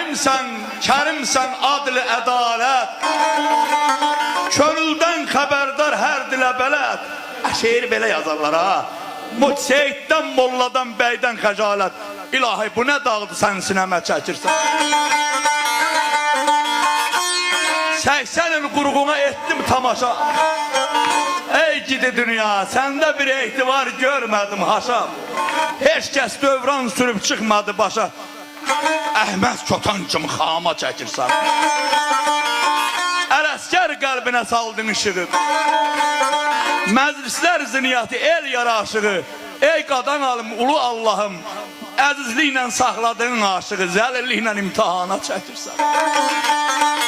kərimsən adlı ədalət, könüldən xəbərdar hər dilə bələt. Şeir belə yazarlar ha. Seyiddən, molladan, bəydən xəcalət. İlahi bu nə dağdı sən sinəmə çəkirsən? 80 il qurğuna etdim tamaşa. Ey gidi dünya, səndə bir ehtivar görmədim haşa. Heç kəs dövran sürüb çıxmadı başa. Əhməd Kotan kimi xama çəkirsən. Ələskər qəlbinə saldın işığı. Məclislər ziniyyəti el yaraşığı. Ey qadan alım, ulu Allahım, əzizliklə saxladığın aşığı zəlilliklə imtihana çəkirsən.